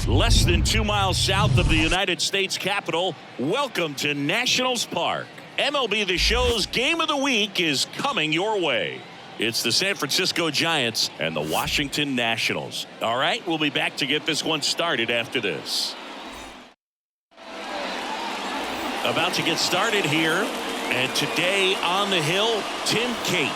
Less than 2 miles south of the United States Capitol, welcome to Nationals Park. MLB The Show's Game of the Week is coming your way. It's the San Francisco Giants and the Washington Nationals. All right, we'll be back to get this one started after this. About to get started here, and today on the hill, Tim Cate.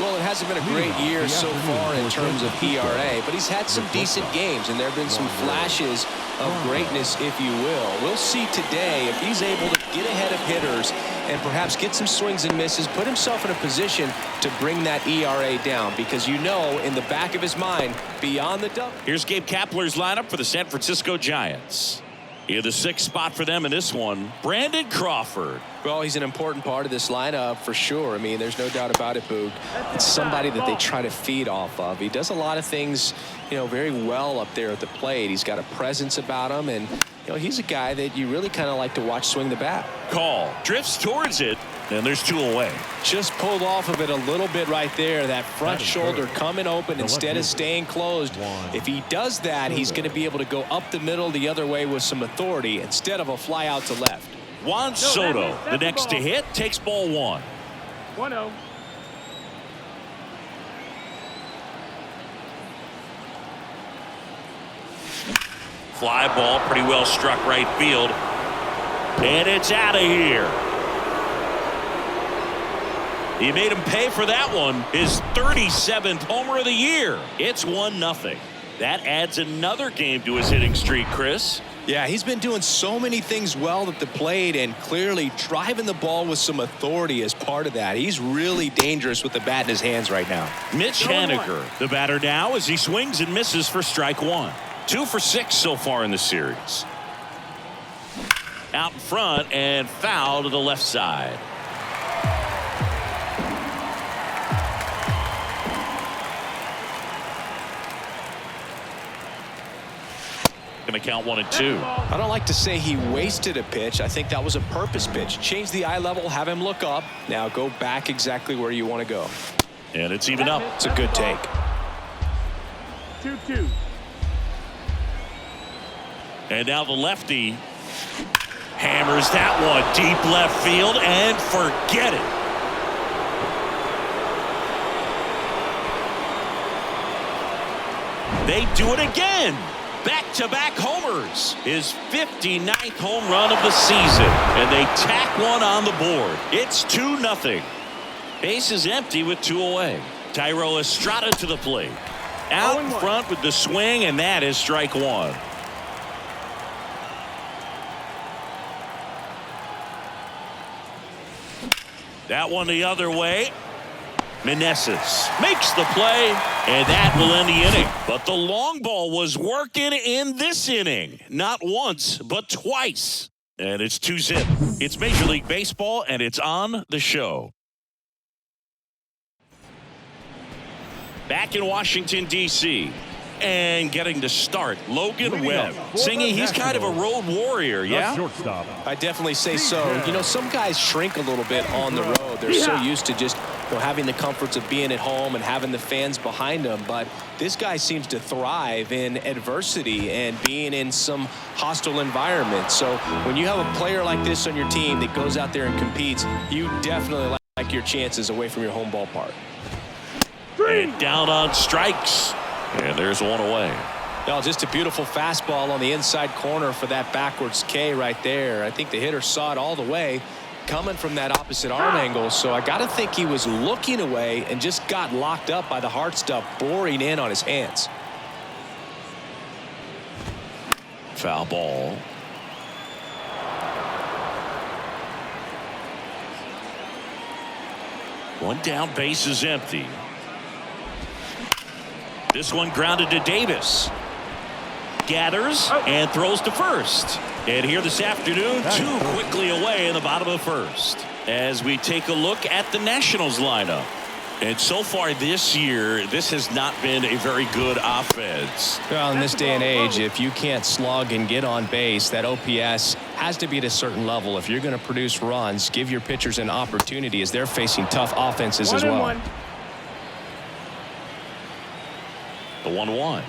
Well, it hasn't been a great year so far in terms of ERA, but he's had some decent games, and there have been some flashes of greatness, if you will. We'll see today if he's able to get ahead of hitters and perhaps get some swings and misses, put himself in a position to bring that ERA down, because you know in the back of his mind, beyond the double. Here's Gabe Kapler's lineup for the San Francisco Giants. In the 6th spot for them in this one, Brandon Crawford. Well, he's an important part of this lineup for sure. I mean, there's no doubt about it, Boog. It's somebody that they try to feed off of. He does a lot of things, very well up there at the plate. He's got a presence about him, and, he's a guy that you really kind of like to watch swing the bat. Call drifts towards it, and there's 2 away. Just pulled off of it a little bit right there. That front shoulder coming open instead of staying closed. If he does that, he's going to be able to go up the middle the other way with some authority instead of a fly out to left. Juan Soto, the next to hit, takes ball 1. 1-0. Fly ball, pretty well struck right field. And it's out of here. He made him pay for that one. His 37th homer of the year. It's 1-0. That adds another game to his hitting streak, Chris. Yeah, he's been doing so many things well at the plate, and clearly driving the ball with some authority as part of that. He's really dangerous with the bat in his hands right now. Mitch Haniger, the batter now, as he swings and misses for strike 1. 2 for 6 so far in the series. Out in front and foul to the left side. Going to count 1 and 2. I don't like to say he wasted a pitch. I think that was a purpose pitch. Change the eye level, have him look up. Now go back exactly where you want to go. And it's even up. It's a good take. 2-2. And now the lefty hammers that one deep left field and forget it. They do it again. Back-to-back homers. His 59th home run of the season. And they tack one on the board. It's 2-0. Base is empty with 2 away. Thairo Estrada to the plate. Out in front with the swing, and that is strike 1. That one the other way. Meneses makes the play, and that will end the inning. But the long ball was working in this inning. Not once, but twice. And it's 2-zip. It's Major League Baseball, and it's on the show. Back in Washington, D.C., and getting to start, Logan Webb. Singing, he's kind of a road warrior, yeah? I definitely say so. Some guys shrink a little bit on the road. They're so used to just having the comforts of being at home and having the fans behind them. But this guy seems to thrive in adversity and being in some hostile environment. So when you have a player like this on your team that goes out there and competes, you definitely like your chances away from your home ballpark. And down on strikes. And there's 1 away. Well, just a beautiful fastball on the inside corner for that backwards K right there. I think the hitter saw it all the way coming from that opposite arm angle, so I got to think he was looking away and just got locked up by the hard stuff boring in on his hands. Foul ball. One down, base is empty. This one grounded to Davis. Gathers and throws to first. And here this afternoon, too quickly away in the bottom of the first. As we take a look at the Nationals lineup. And so far this year, this has not been a very good offense. Well, in this day and age, if you can't slug and get on base, that OPS has to be at a certain level. If you're going to produce runs, give your pitchers an opportunity as they're facing tough offenses as well. The 1-1.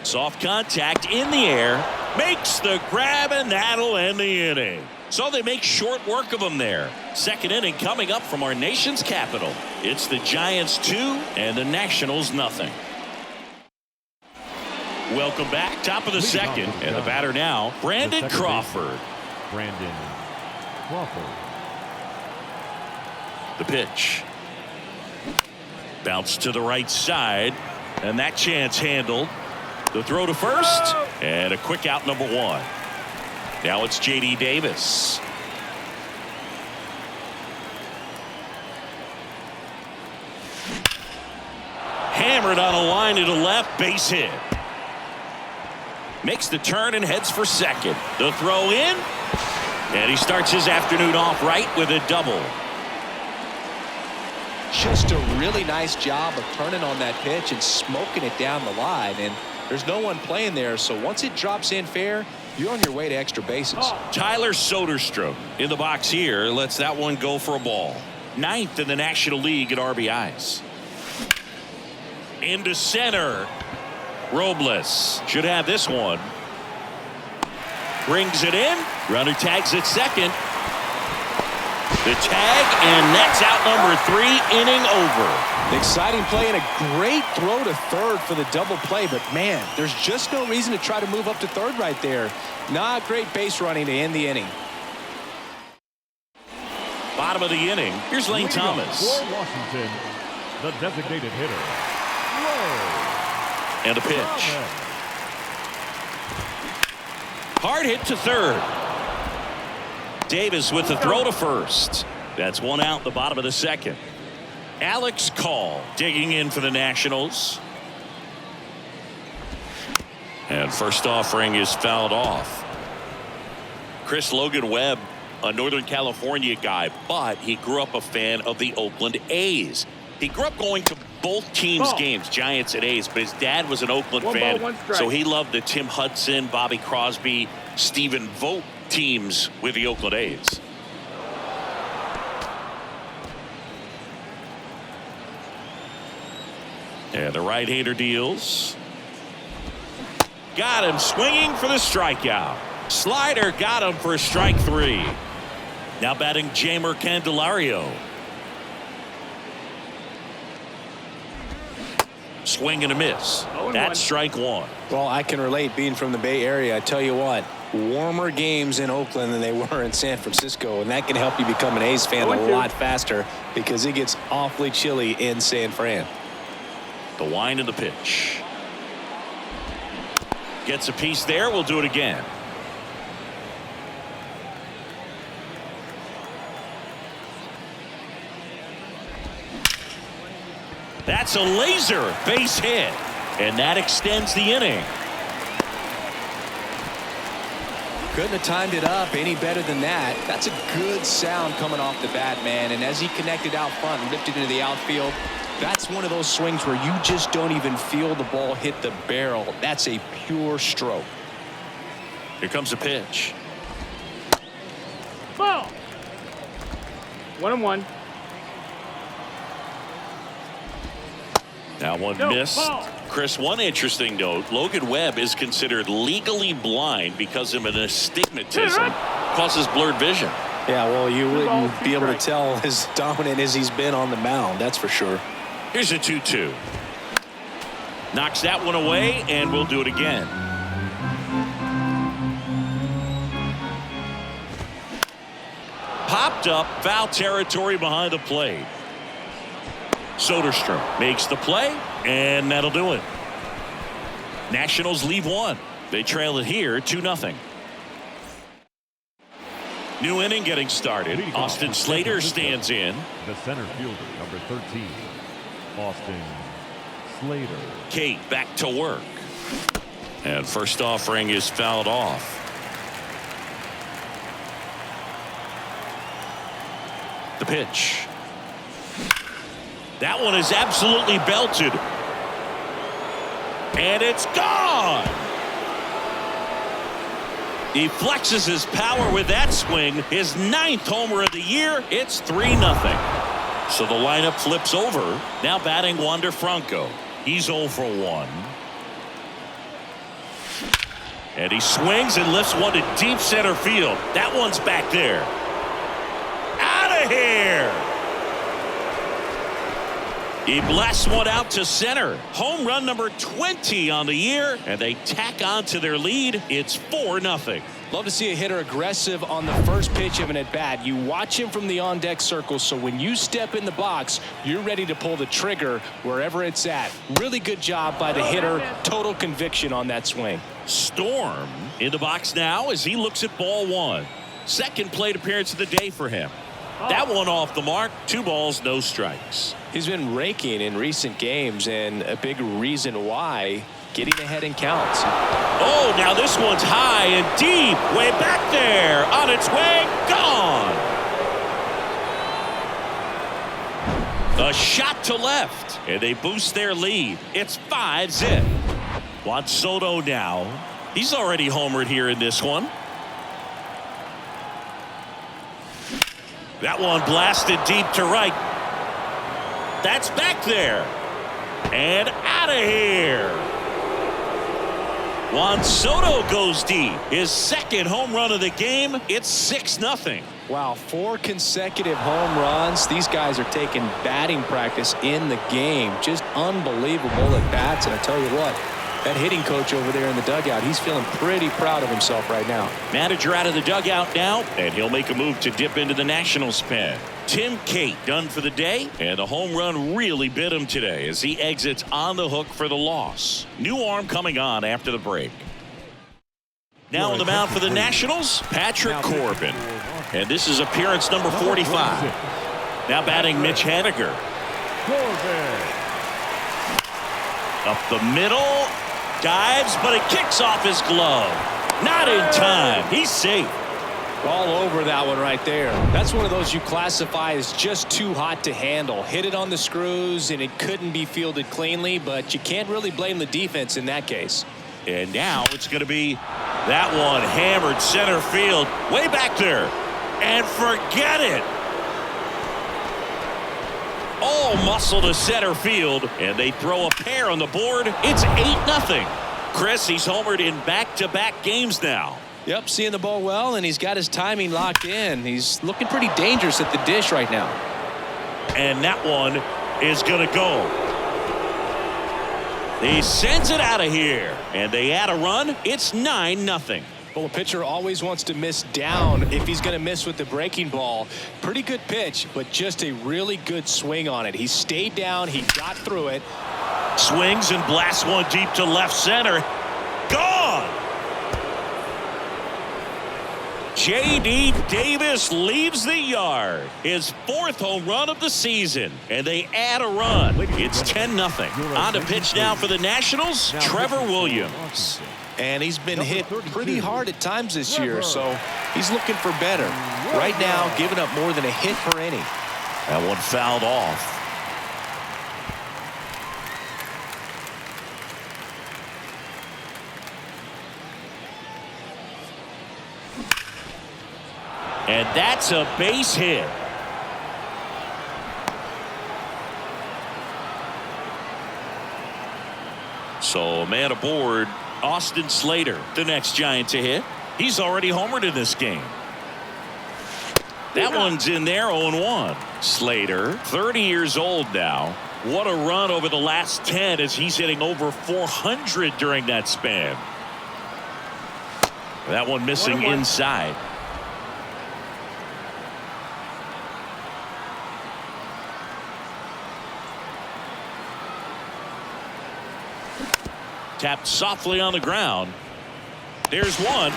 Soft contact in the air. Makes the grab, and that'll end the inning. So they make short work of him there. Second inning coming up from our nation's capital. It's the Giants 2 and the Nationals nothing. Welcome back. Top of the second. And the batter now, Brandon Crawford. Brandon Crawford. The pitch. Bounce to the right side. And that chance handled. The throw to first. And a quick out, number 1. Now it's J.D. Davis. Hammered on a line to the left, base hit. Makes the turn and heads for second. The throw in. And he starts his afternoon off right with a double. Just a really nice job of turning on that pitch and smoking it down the line. And there's no one playing there, so once it drops in fair, you're on your way to extra bases. Tyler Soderstrom in the box here lets that one go for a ball. 9th in the National League at RBIs. Into center. Robles should have this one. Brings it in. Runner tags at second. The tag, and that's out number 3, inning over. Exciting play and a great throw to third for the double play, but man, there's just no reason to try to move up to third right there. Not great base running to end the inning. Bottom of the inning. Here's Lane Thomas. For Washington, the designated hitter, Lowe. And a pitch. Hard hit to third. Davis with the throw to first. That's one out in the bottom of the second. Alex Call digging in for the Nationals. And first offering is fouled off. Chris Logan Webb, a Northern California guy, but he grew up a fan of the Oakland A's. He grew up going to both teams' games, Giants and A's, but his dad was an Oakland fan, so he loved the Tim Hudson, Bobby Crosby, Stephen Vogt teams with the Oakland A's. And the right-hander deals. Got him swinging for the strikeout. Slider got him for strike 3. Now batting Jeimer Candelario. Swing and a miss. That's strike 1. Well, I can relate being from the Bay Area. I tell you what, warmer games in Oakland than they were in San Francisco, and that can help you become an A's fan a lot faster because it gets awfully chilly in San Fran. The wind and the pitch. Gets a piece there. We'll do it again. That's a laser base hit, and that extends the inning. Couldn't have timed it up any better than that. That's a good sound coming off the bat, man. And as he connected out front and lifted into the outfield, that's one of those swings where you just don't even feel the ball hit the barrel. That's a pure stroke. Here comes a pitch. Ball. 1-1. That one missed. Chris, one interesting note, Logan Webb is considered legally blind because of an astigmatism. Causes blurred vision. Yeah, well, you wouldn't be able to tell as dominant as he's been on the mound, that's for sure. Here's a 2-2. Knocks that one away, and we'll do it again. popped up foul territory behind the plate. Soderstrom makes the play, and that'll do it. Nationals leave one. They trail it here 2-0. New inning getting started. Austin Slater stands in. The center fielder, number 13, Austin Slater. Kate back to work. And first offering is fouled off. The pitch. That one is absolutely belted. And it's gone. He flexes his power with that swing. His 9th homer of the year. It's 3-0. So the lineup flips over. Now batting Wander Franco. He's 0 for 1. And he swings and lifts one to deep center field. That one's back there. Out of here. He blasts one out to center. Home run number 20 on the year, and they tack on to their lead. It's 4-0. Love to see a hitter aggressive on the first pitch of an at-bat. You watch him from the on-deck circle, so when you step in the box, you're ready to pull the trigger wherever it's at. Really good job by the hitter. Total conviction on that swing. Storm in the box now as he looks at ball 1. Second plate appearance of the day for him. That one off the mark. 2 balls, no strikes. He's been raking in recent games, and a big reason why, getting ahead in counts. Oh, now this one's high and deep. Way back there. On its way. Gone. A shot to left, and they boost their lead. It's 5-0. Juan Soto now. He's already homered here in this one. That one blasted deep to right. That's back there. And out of here. Juan Soto goes deep. His 2nd home run of the game. It's 6-0. Wow, 4 consecutive home runs. These guys are taking batting practice in the game. Just unbelievable at bats. And I tell you what, that hitting coach over there in the dugout, he's feeling pretty proud of himself right now. Manager out of the dugout now, and he'll make a move to dip into the Nationals pen. Tim Cate done for the day, and the home run really bit him today as he exits on the hook for the loss. New arm coming on after the break. Now on the mound for the Nationals, Patrick Corbin. And this is appearance number 45. Now batting Mitch Haniger. Up the middle. Dives, but it kicks off his glove. Not in time. He's safe. All over that one right there. That's one of those you classify as just too hot to handle. Hit it on the screws, and it couldn't be fielded cleanly, but you can't really blame the defense in that case. And now it's going to be that one hammered center field. Way back there. And forget it. All muscle to center field, and they throw a pair on the board. It's 8-0. Chris, he's homered in back-to-back games now. Yep, seeing the ball well, and he's got his timing locked in. He's looking pretty dangerous at the dish right now. And that one is going to go. He sends it out of here, and they add a run. It's 9-0. Well, a pitcher always wants to miss down if he's going to miss with the breaking ball. Pretty good pitch, but just a really good swing on it. He stayed down. He got through it. Swings and blasts one deep to left center. Gone. J.D. Davis leaves the yard. His 4th home run of the season. And they add a run. It's 10-0. On to pitch now for the Nationals, Trevor Williams. And he's been hit pretty hard at times this year, so he's looking for better. Right now, giving up more than a hit per inning. That one fouled off. And that's a base hit. So man aboard, Austin Slater, the next Giant to hit. He's already homered in this game. That one's in there, 0-1. Slater, 30 years old now. What a run over the last 10 as he's hitting over 400 during that span. That one missing inside. tapped softly on the ground. There's one.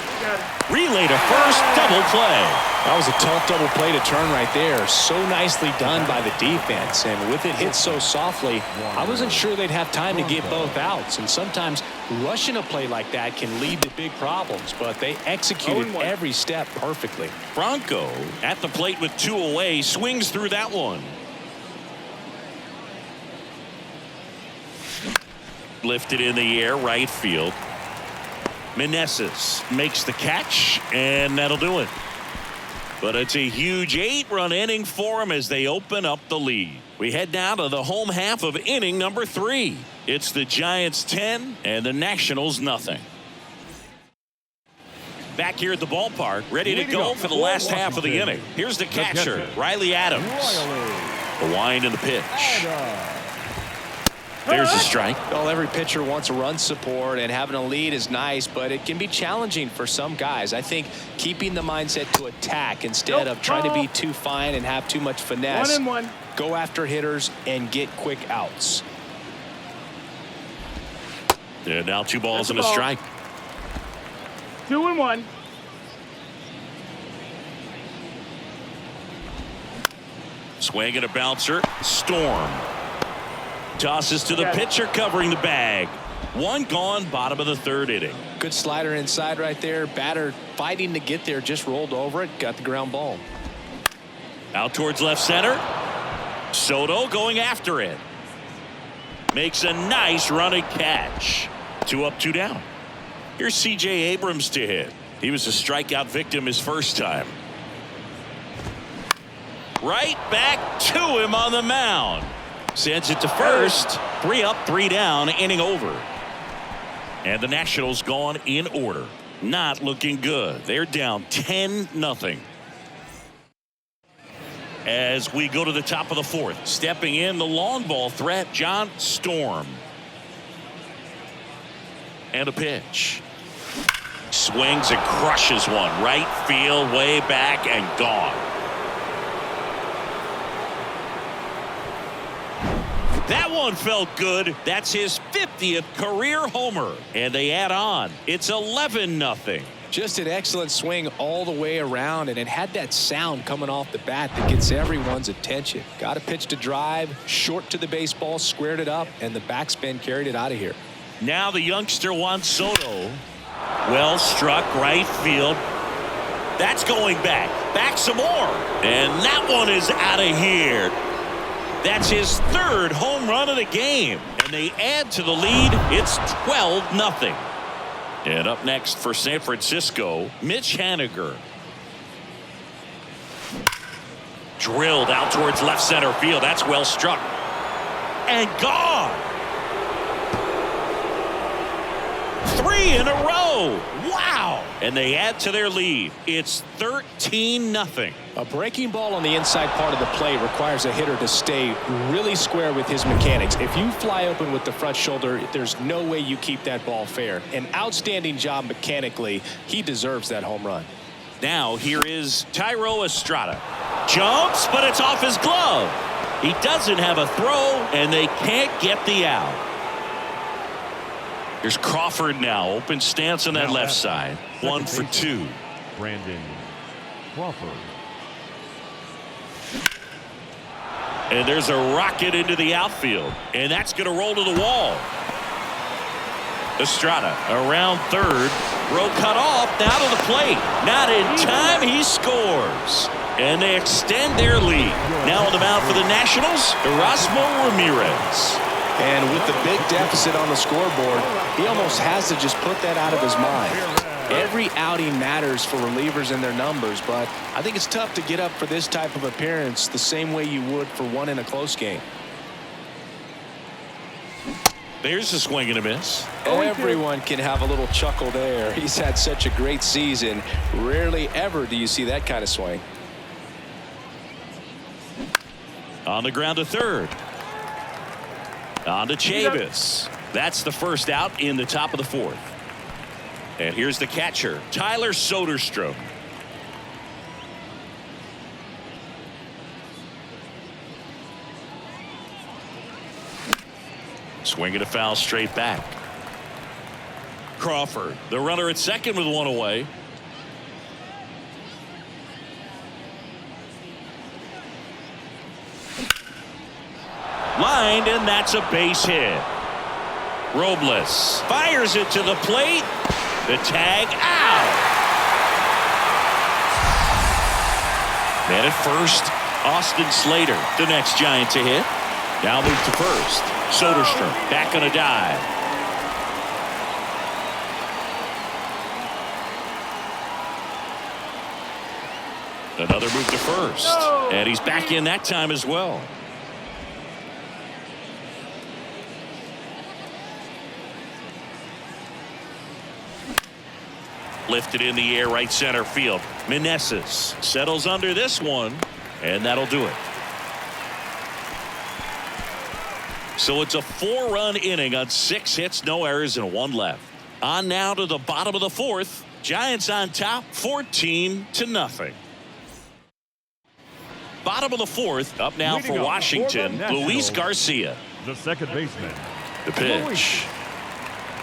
Relay to first, double play. That was a tough double play to turn right there. So nicely done by the defense. And with it hit so softly, I wasn't sure they'd have time to get both outs. And sometimes rushing a play like that can lead to big problems. But they executed every step perfectly. Bronco at the plate with 2 away. Swings through that one. Lifted in the air, right field. Meneses makes the catch, and that'll do it. But it's a huge 8-run inning for them as they open up the lead. We head now to the home half of inning number 3. It's the Giants 10 and the Nationals nothing. Back here at the ballpark, ready to go for the last half of the inning. Here's the catcher, Riley Adams. The wind and the pitch. There's a strike. Well, every pitcher wants a run support, and having a lead is nice, but it can be challenging for some guys. I think keeping the mindset to attack instead of trying to be too fine and have too much finesse. 1-1. Go after hitters and get quick outs. And now 2 balls and a strike. 2-1. Swing and a bouncer. Storm. Tosses to the pitcher covering the bag. 1 gone, bottom of the 3rd inning. Good slider inside right there. Batter fighting to get there, just rolled over it, got the ground ball. Out towards left center. Soto going after it. Makes a nice running catch. 2 up, 2 down. Here's C.J. Abrams to hit. He was a strikeout victim his first time. Right back to him on the mound. Sends it to first. 3 up, 3 down, inning over. And the Nationals gone in order. Not looking good. They're down 10-0. As we go to the top of the 4th, stepping in the long ball threat, John Storm. And a pitch. Swings and crushes one. Right field, way back, and gone. That one felt good. That's his 50th career homer. And they add on. It's 11-0. Just an excellent swing all the way around, and it had that sound coming off the bat that gets everyone's attention. Got a pitch to drive, short to the baseball, squared it up, and the backspin carried it out of here. Now the youngster Juan Soto. Well struck, right field. That's going back. Back some more. And that one is out of here. That's his 3rd home run of the game. And they add to the lead. It's 12-0. And up next for San Francisco, Mitch Haniger. Drilled out towards left center field. That's well struck. And gone. 3 in a row. Wow. And they add to their lead. It's 13-0. A breaking ball on the inside part of the plate requires a hitter to stay really square with his mechanics. If you fly open with the front shoulder, there's no way you keep that ball fair. An outstanding job mechanically. He deserves that home run. Now here is Thairo Estrada. Jumps, but it's off his glove. He doesn't have a throw, and they can't get the out. Here's Crawford now. Open stance on that left side. 1 for 2. Brandon Crawford. And there's a rocket into the outfield. And that's going to roll to the wall. Estrada around 3rd. Row cut off. Now to the plate. Not in time. He scores. And they extend their lead. Now on the mound for the Nationals, Erasmo Ramirez. And with the big deficit on the scoreboard, he almost has to just put that out of his mind. Every outing matters for relievers and their numbers, but I think it's tough to get up for this type of appearance the same way you would for one in a close game. There's a swing and a miss. Everyone can have a little chuckle there. He's had such a great season. Rarely ever do you see that kind of swing. On the ground to 3rd. On to Chavis. That's the first out in the top of the 4th. And here's the catcher, Tyler Soderstrom. Swinging a foul straight back. Crawford, the runner at second with one away. Lined, and that's a base hit. Robles fires it to the plate. The tag out. Man at first, Austin Slater, the next Giant to hit. Now move to first. Soderstrom back on a dive. Another move to first. And he's back in that time as well. Lifted in the air, right center field. Meneses settles under this one, and that'll do it. So it's a 4-run inning on 6 hits, no errors, and 1 left. On now to the bottom of the 4th. Giants on top, 14-0. Bottom of the 4th, up now for Washington, Luis Garcia. The second baseman. The pitch.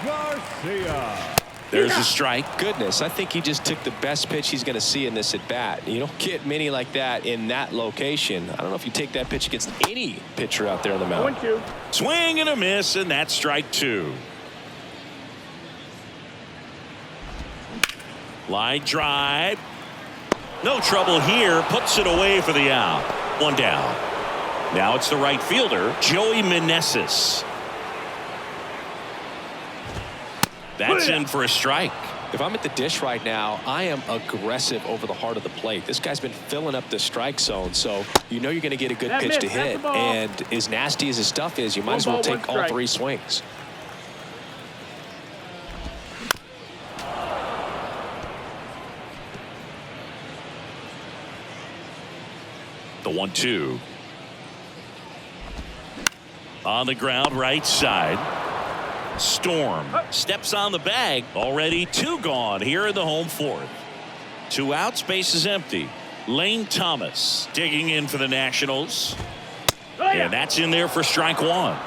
Garcia. There's a strike. Goodness, I think he just took the best pitch he's going to see in this at bat. You don't get many like that in that location. I don't know if you take that pitch against any pitcher out there on the mound. Swing and a miss, and that's strike 2. Line drive. No trouble here. Puts it away for the out. 1 down. Now it's the right fielder, Joey Meneses. That's in for a strike. If I'm at the dish right now, I am aggressive over the heart of the plate. This guy's been filling up the strike zone, so you know you're going to get a good pitch to hit. And as nasty as his stuff is, you might as well take all 3 swings. The 1-2. On the ground, right side. Storm steps on the bag. Already 2 gone here in the home 4th. 2 outs, base is empty. Lane Thomas digging in for the Nationals. And that's in there for strike 1.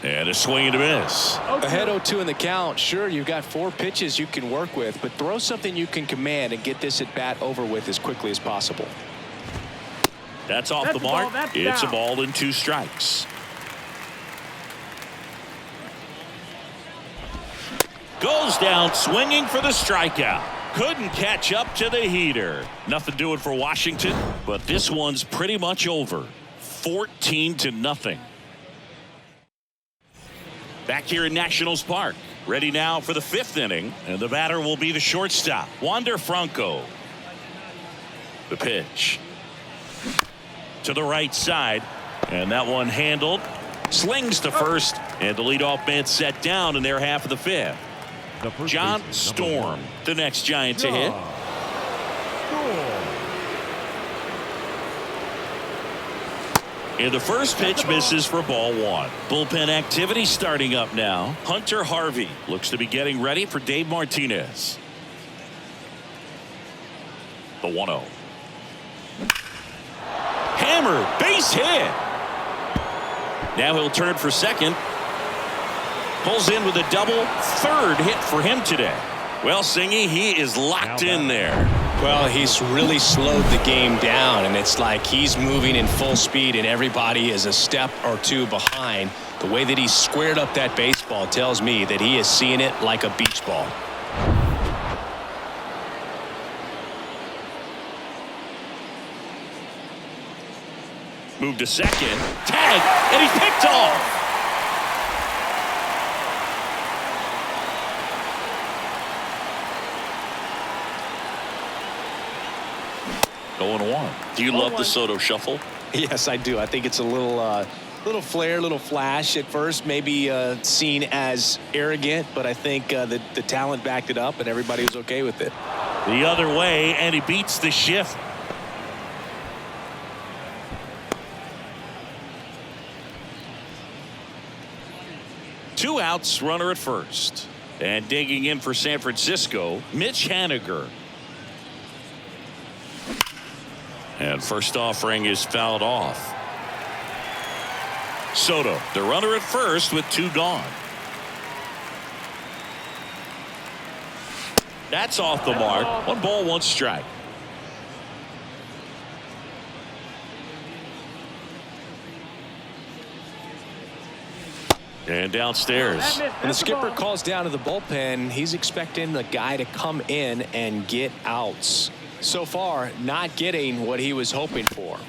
And a swing and a miss. Ahead 0-2 in the count. Sure, you've got 4 pitches you can work with, but throw something you can command and get this at bat over with as quickly as possible. That's off the mark. It's a ball and 2 strikes. Goes down swinging for the strikeout. Couldn't catch up to the heater. Nothing doing for Washington, but this one's pretty much over. 14-0. Back here in Nationals Park. Ready now for the 5th inning, and the batter will be the shortstop, Wander Franco. The pitch. To the right side, and that one handled. Slings to first, and the leadoff man set down in their half of the 5th. John Storm, the next Giant to hit. And the first pitch misses for ball 1. Bullpen activity starting up now. Hunter Harvey looks to be getting ready for Dave Martinez. The 1-0. Hammered, base hit. Now he'll turn for second. Pulls in with a double. 3rd hit for him today. Well, Singy, he is locked in there. Well, he's really slowed the game down, and it's like he's moving in full speed and everybody is a step or 2 behind. The way that he squared up that baseball tells me that he is seeing it like a beach ball. Move to second. Tag, and he's picked off. Going 1. Do you love the Soto shuffle? Yes, I do. I think it's a little flair, little flash at first, maybe seen as arrogant, but I think the talent backed it up and everybody was okay with it. The other way, and he beats the shift. Two outs, runner at first. And digging in for San Francisco, Mitch Haniger. And first offering is fouled off. Soto, the runner at first with 2 gone. That's off the mark. 1 ball, 1 strike. And downstairs. When the skipper calls down to the bullpen, he's expecting the guy to come in and get outs. So far, not getting what he was hoping for.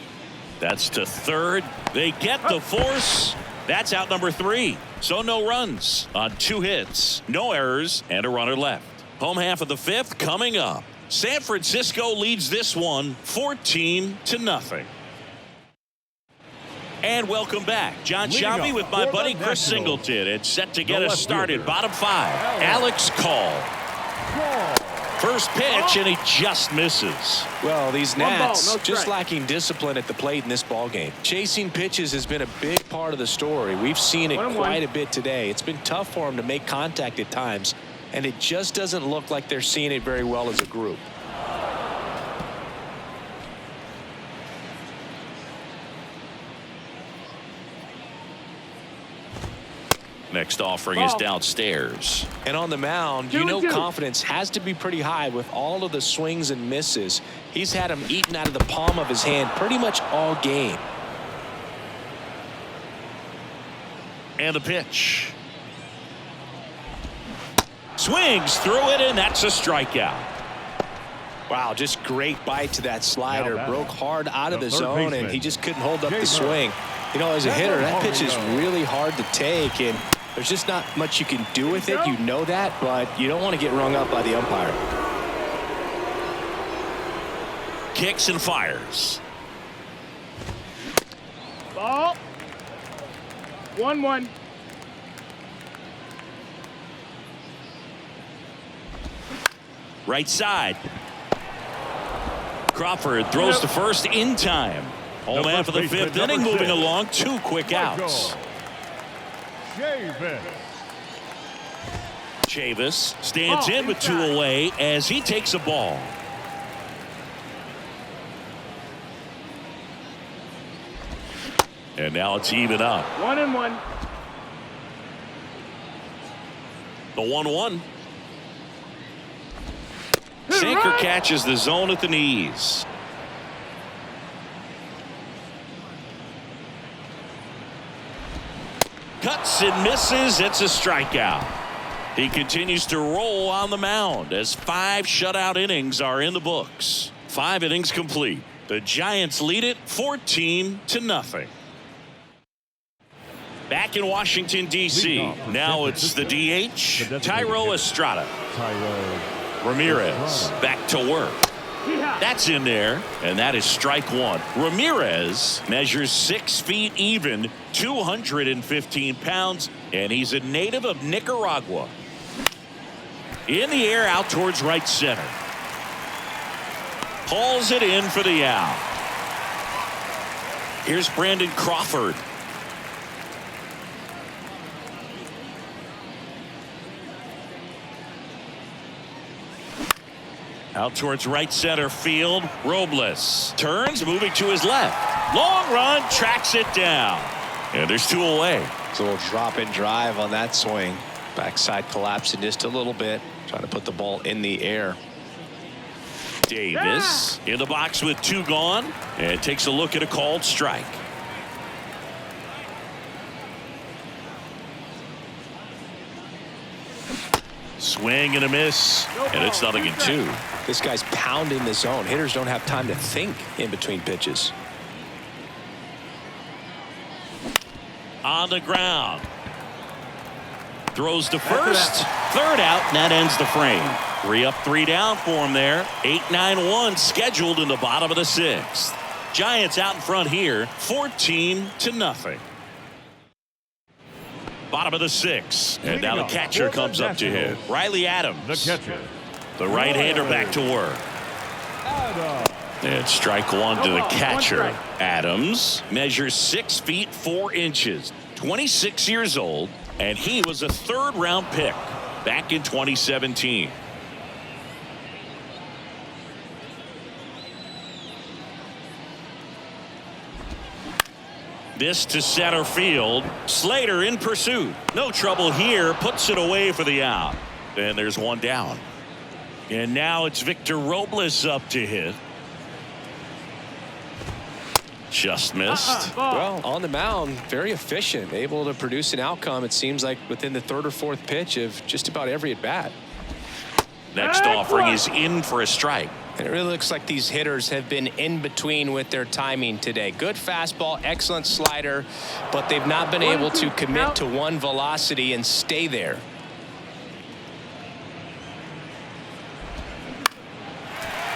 That's to third. They get the force. That's out number 3. So no runs on 2 hits, no errors, and a runner left. Home half of the 5th coming up. San Francisco leads this one 14-0. And welcome back. John Shelby with my buddy Chris Singleton. It's set to get us started. Bottom 5. Alex Call. First pitch, and he just misses. Well, these Nats just lacking discipline at the plate in this ballgame. Chasing pitches has been a big part of the story. We've seen it quite a bit today. It's been tough for them to make contact at times, and it just doesn't look like they're seeing it very well as a group. Next offering is downstairs. And on the mound, you know confidence has to be pretty high with all of the swings and misses. He's had them eaten out of the palm of his hand pretty much all game. And the pitch. Swings through it, and that's a strikeout. Wow, just great bite to that slider. Broke hard out of the zone, and he just couldn't hold up the swing. You know, as a hitter, that pitch is really hard to take, and there's just not much you can do with it. You know that, but you don't want to get rung up by the umpire. Kicks and fires. Ball. 1-1. Right side. Crawford throws to first in time. Home half of the 5th inning, moving along. 2 quick outs. Chavis stands in with 2 away as he takes a ball. And now it's even up. 1-1. The 1-1. Sinker catches the zone at the knees. Cuts and misses. It's a strikeout. He continues to roll on the mound as 5 shutout innings are in the books. 5 innings complete. The Giants lead it 14-0. Back in Washington, D.C. Now it's the DH, Thairo Estrada. Ramirez back to work. That's in there, and that is strike 1. Ramirez measures 6 feet even, 215 pounds, and he's a native of Nicaragua. In the air, out towards right center. Pulls it in for the out. Here's Brandon Crawford. Out towards right center field. Robles turns, moving to his left. Long run, tracks it down. And there's 2 away. It's a little drop and drive on that swing. Backside collapsing just a little bit. Trying to put the ball in the air. Davis in the box with 2 gone. And takes a look at a called strike. Swing and a miss. And it's 0-2. This guy's pounding the zone. Hitters don't have time to think in between pitches. On the ground. Throws to first. 3rd out, and that ends the frame. 3 up, 3 down for him there. 8-9-1 scheduled in the bottom of the 6th. Giants out in front here, 14-0. Bottom of the 6th. And now the catcher comes up to him. Riley Adams. The catcher. The right-hander back to work. And strike 1 to the catcher. Adams measures 6 feet 4 inches. 26 years old. And he was a 3rd-round pick back in 2017. This to center field. Slater in pursuit. No trouble here. Puts it away for the out. And there's one down. And now it's Victor Robles up to hit. Just missed. Well, on the mound, very efficient, able to produce an outcome, it seems like, within the third or fourth pitch of just about every at bat. Next offering is in for a strike. And it really looks like these hitters have been in between with their timing today. Good fastball, excellent slider, but they've not been able to commit to one velocity and stay there.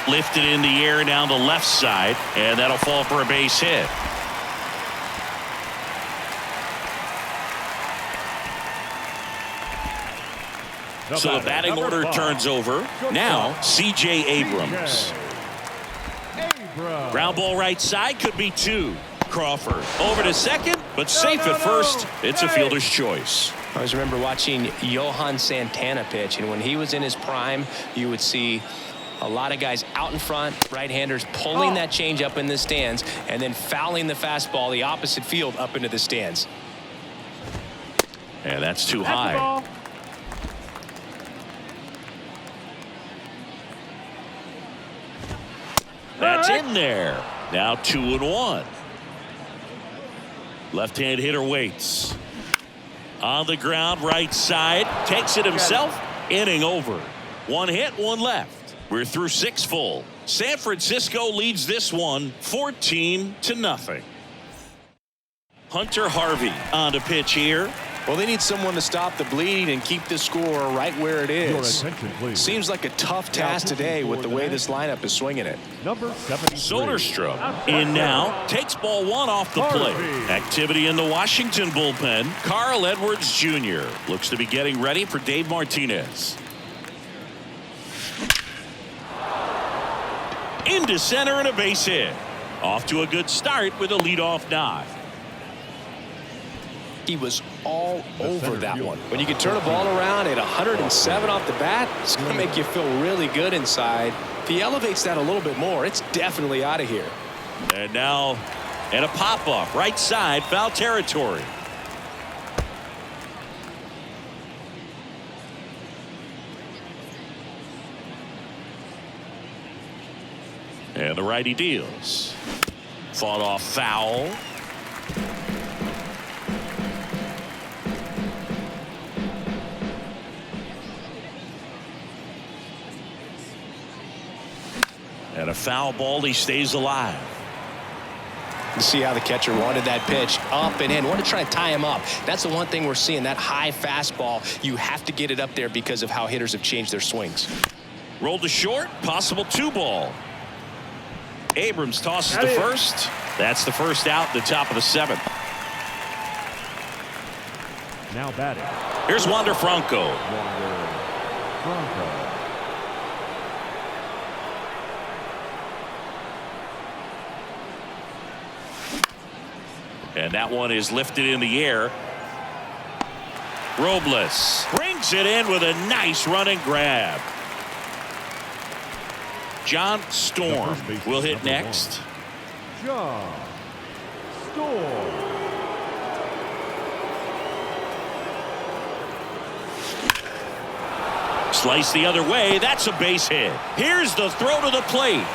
Lifted in the air down the left side, and that'll fall for a base hit. So the batting order turns over. Now C.J. Abrams. Ground ball right side, could be two. Crawford over to second, but safe at first. It's a fielder's choice. I always remember watching Johan Santana pitch, and when he was in his prime, you would see a lot of guys out in front, right-handers pulling that change up in the stands and then fouling the fastball the opposite field up into the stands. And that's too high. That's in there. Now 2-1. Left-hand hitter waits. On the ground, right side. Takes it himself. Inning over. One hit, one left. We're through 6 full. San Francisco leads this one 14-0. Hunter Harvey on to pitch here. Well, they need someone to stop the bleeding and keep the score right where it is. Seems like a tough task today with the way this lineup is swinging it. Number 73. Soderstrom in now. Takes ball 1 off the plate. Activity in the Washington bullpen. Carl Edwards Jr. looks to be getting ready for Dave Martinez. Into center and a base hit. Off to a good start with a leadoff nod. He was all over that one. When you can turn a ball around at 107 off the bat, it's going to make you feel really good inside. If he elevates that a little bit more, it's definitely out of here. And now, and a pop-off right side, foul territory. And the righty deals. Fought off foul. And a foul ball, he stays alive. You see how the catcher wanted that pitch up and in. Want to try to tie him up. That's the one thing we're seeing, that high fastball. You have to get it up there because of how hitters have changed their swings. Rolled to short, possible 2-ball. Abrams tosses to first. That's the first out, the top of the 7th. Now batting. Here's Wander Franco. And that one is lifted in the air. Robles brings it in with a nice running grab. John Storm will hit next. John Storm. Slice the other way. That's a base hit. Here's the throw to the plate.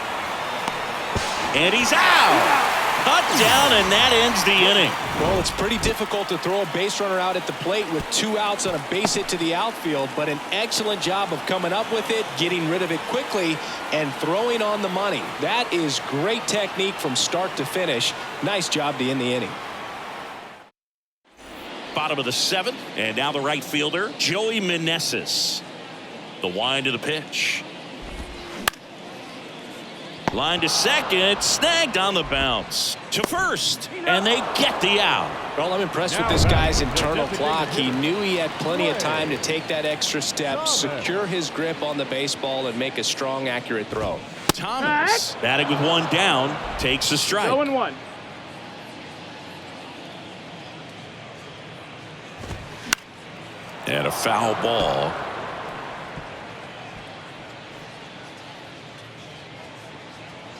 And he's out. Cut down, and that ends the inning. Well, it's pretty difficult to throw a base runner out at the plate with 2 outs on a base hit to the outfield, but an excellent job of coming up with it, getting rid of it quickly, and throwing on the money. That is great technique from start to finish. Nice job to end the inning. Bottom of the 7th, and now the right fielder, Joey Meneses. The wind of the pitch. Line to second, snagged on the bounce. To first, and they get the out. Well, I'm impressed with this guy's internal clock. He knew he had plenty of time to take that extra step, secure his grip on the baseball, and make a strong, accurate throw. Thomas, batting with 1 down, takes a strike. 0-1. And a foul ball.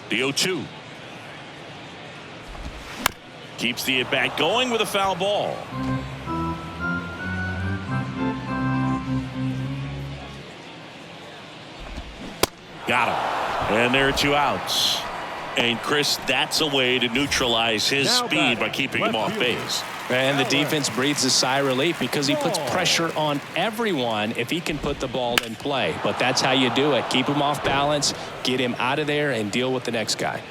The 0-2. Keeps the at-bat going with a foul ball. Got him. And there are 2 outs. And Chris, that's a way to neutralize his speed by keeping him off base. And the defense breathes a sigh of relief because he puts pressure on everyone if he can put the ball in play. But that's how you do it. Keep him off balance, get him out of there, and deal with the next guy.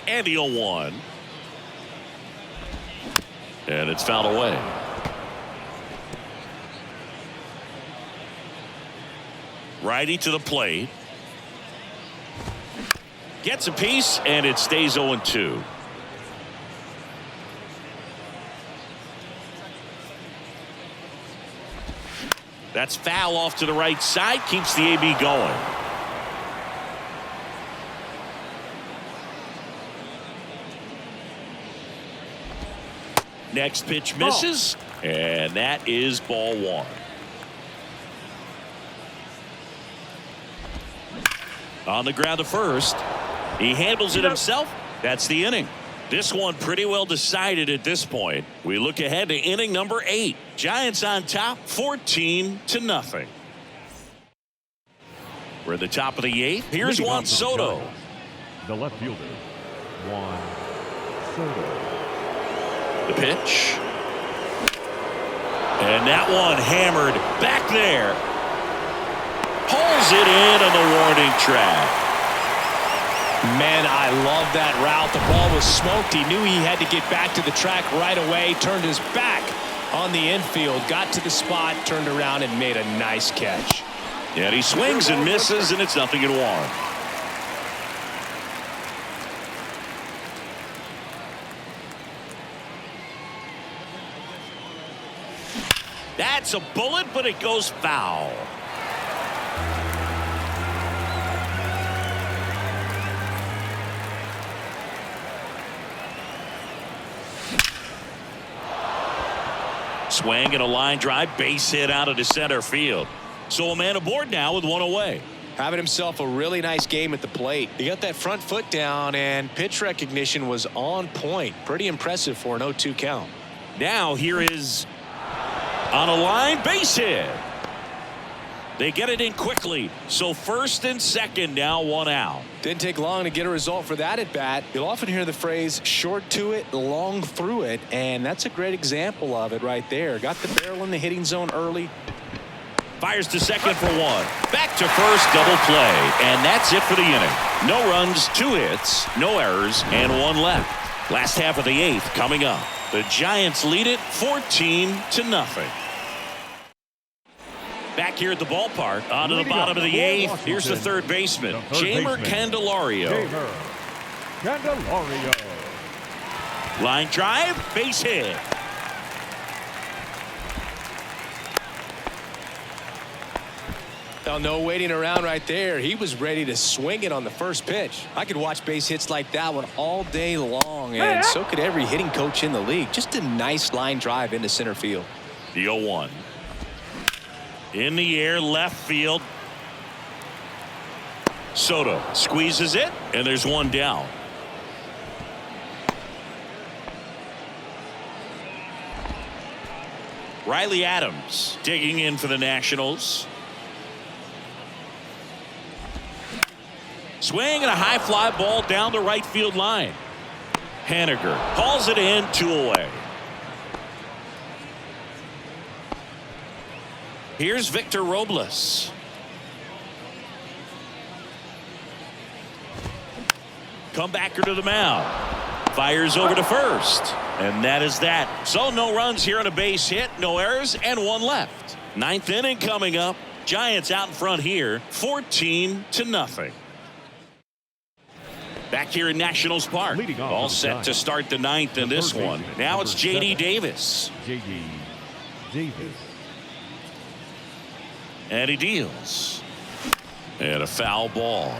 And the 0-1. And it's fouled away. Righty to the plate. Gets a piece, and it stays 0-2. That's foul off to the right side. Keeps the AB going. Next pitch misses, and that is ball 1. On the ground to first. He handles it himself. That's the inning. This one pretty well decided at this point. We look ahead to inning number 8. Giants on top 14-0. We're at the top of the 8th. Here's Juan Soto. The left fielder, Juan Soto. The pitch. And that one hammered back there. Pulls it in on the warning track. Man, I love that route. The ball was smoked. He knew he had to get back to the track right away. Turned his back on the infield. Got to the spot. Turned around and made a nice catch. And he swings and misses, and it's 0-1. That's a bullet, but it goes foul. Swing and a line drive, base hit out of the center field. So a man aboard now with 1 away. Having himself a really nice game at the plate. He got that front foot down, and pitch recognition was on point. Pretty impressive for an 0-2 count. Now here is on a line, base hit. They get it in quickly. So first and second, now 1 out. Didn't take long to get a result for that at bat. You'll often hear the phrase short to it, long through it, and that's a great example of it right there. Got the barrel in the hitting zone early. Fires to second for 1. Back to first, double play, and that's it for the inning. No runs, 2 hits, no errors, and 1 left. Last half of the 8th coming up. The Giants lead it 14-0. Back here at the ballpark, on to the bottom of the 8th. Here's the third baseman, Jeimer Candelario. Line drive, base hit. Now, no waiting around right there. He was ready to swing it on the first pitch. I could watch base hits like that one all day long, and so could every hitting coach in the league. Just a nice line drive into center field. The 0-1. In the air, left field. Soto squeezes it, and there's 1 down. Riley Adams digging in for the Nationals. Swing and a high fly ball down the right field line. Haniger hauls it in, 2 away. Here's Victor Robles. Comebacker to the mound. Fires over to first. And that is that. So no runs here on a base hit, no errors, and 1 left. 9th inning coming up. Giants out in front here, 14-0. Back here in Nationals Park. All set to start the 9th in this one. Now it's J.D. Davis. J.D. Davis. And he deals. And a foul ball.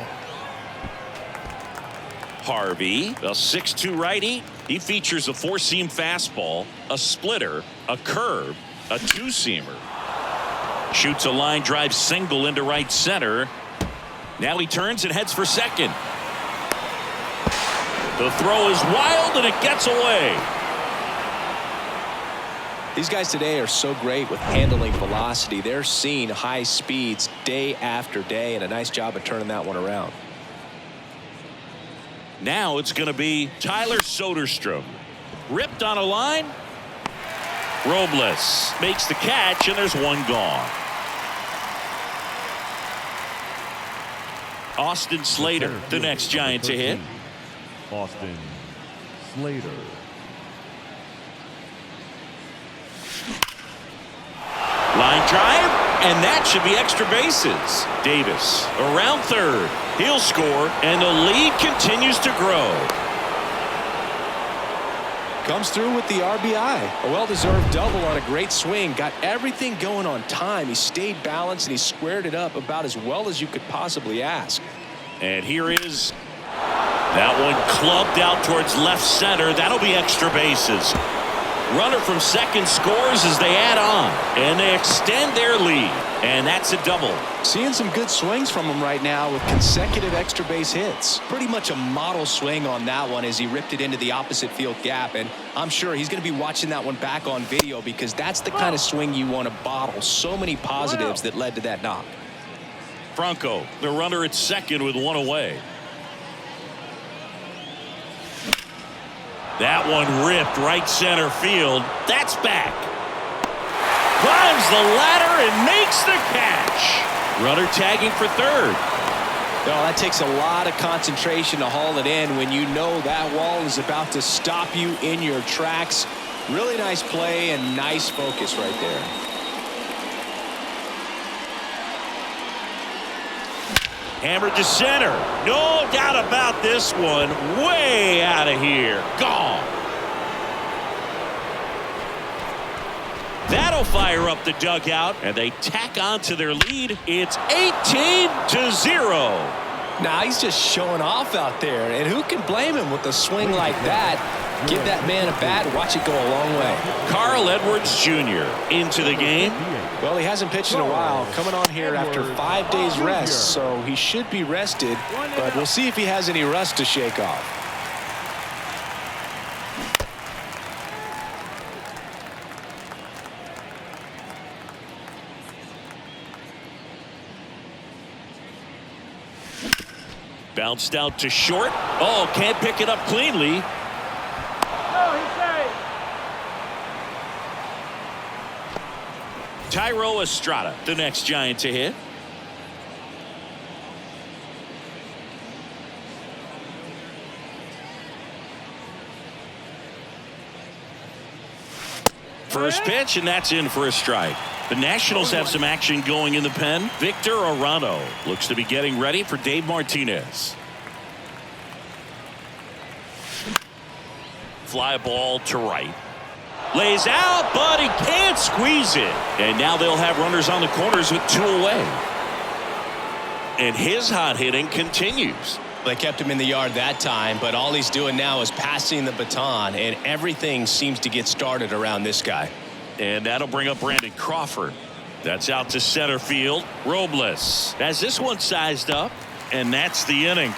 Harvey, a 6'2 righty. He features a 4-seam fastball, a splitter, a curve, a 2-seamer. Shoots a line drive single into right center. Now he turns and heads for second. The throw is wild, and it gets away. These guys today are so great with handling velocity. They're seeing high speeds day after day, and a nice job of turning that one around. Now it's going to be Tyler Soderstrom. Ripped on a line. Robles makes the catch, and there's one gone. Austin Slater, the next Giant to hit. Austin Slater. Line drive, and that should be extra bases. Davis around third. He'll score, and the lead continues to grow. Comes through with the RBI. A well-deserved double on a great swing. Got everything going on time. He stayed balanced, and he squared it up about as well as you could possibly ask. And here is that one clubbed out towards left center. That'll be extra bases. Runner from second scores as they add on, and they extend their lead, and that's a double. Seeing some good swings from him right now with consecutive extra base hits. Pretty much a model swing on that one as he ripped it into the opposite field gap, and I'm sure he's going to be watching that one back on video because that's the kind of swing you want to bottle. So many positives that led to that knock. Franco, the runner at second with one away. That one ripped right center field. That's back. Climbs the ladder and makes the catch. Runner tagging for third. No, that takes a lot of concentration to haul it in when you know that wall is about to stop you in your tracks. Really nice play and nice focus right there. Hammered to center. No doubt about this one. Way out of here. Gone. That'll fire up the dugout, and they tack on to their lead. It's 18-0. Now he's just showing off out there, and who can blame him with a swing like that? Give that man a bat, watch it go a long way. Carl Edwards Jr. into the game. Well, he hasn't pitched in a while, coming on here after 5 days rest, so he should be rested, but we'll see if he has any rust to shake off. Bounced out to short. Oh, can't pick it up cleanly. Thairo Estrada, the next Giant to hit. First pitch, and that's in for a strike. The Nationals have some action going in the pen. Victor Arano looks to be getting ready for Dave Martinez. Fly ball to right. Lays out, but he can't squeeze it. And now they'll have runners on the corners with 2 away. And his hot hitting continues. They kept him in the yard that time, but all he's doing now is passing the baton, and everything seems to get started around this guy. And that'll bring up Brandon Crawford. That's out to center field. Robles has this one sized up, and that's the inning.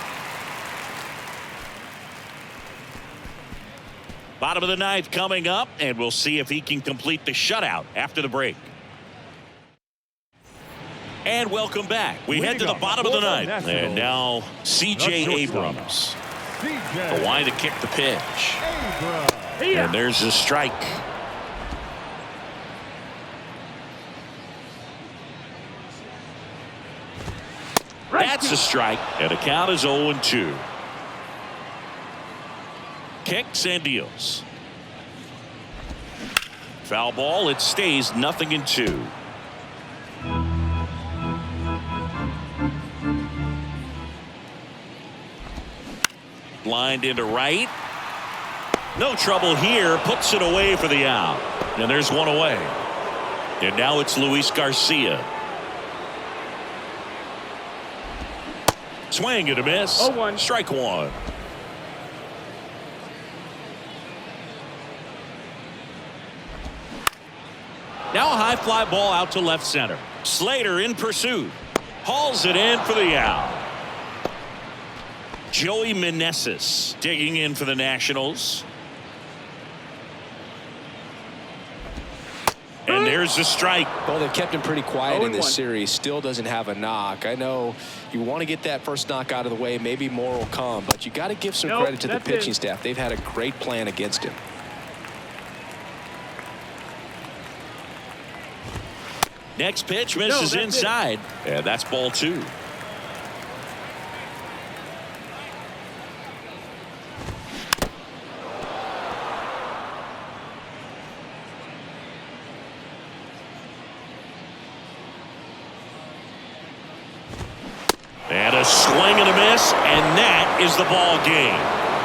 Bottom of the ninth coming up, and we'll see if he can complete the shutout after the break. And welcome back. We head to the bottom of the ninth. And now C.J. Abrams. The line to kick the pitch. And there's a strike. That's a strike, and the count is 0-2. Kicks and deals. Foul ball. It stays 0-2. Lined into right. No trouble here. Puts it away for the out. And there's one away. And now it's Luis Garcia. Swing and a miss. 0-1. Strike one. Now a high fly ball out to left center. Slater in pursuit. Hauls it in for the out. Joey Meneses digging in for the Nationals. And there's the strike. Well, they've kept him pretty quiet in this 0-1. series. Still doesn't have a knock. I know you want to get that first knock out of the way. Maybe more will come, but you got to give some Nope, credit to the that's pitching it. staff. They've had a great plan against him. Next pitch misses that's inside. And that's ball 2. And a swing and a miss, and that is the ball game.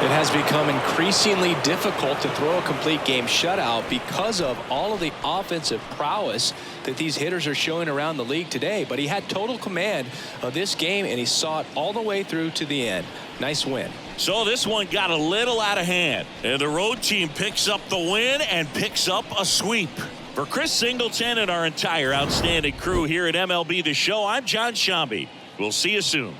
It has become increasingly difficult to throw a complete game shutout because of all of the offensive prowess that these hitters are showing around the league today. But he had total command of this game, and he saw it all the way through to the end. Nice win. So this one got a little out of hand, and the road team picks up the win and picks up a sweep. For Chris Singleton and our entire outstanding crew here at MLB The Show, I'm John Shambi. We'll see you soon.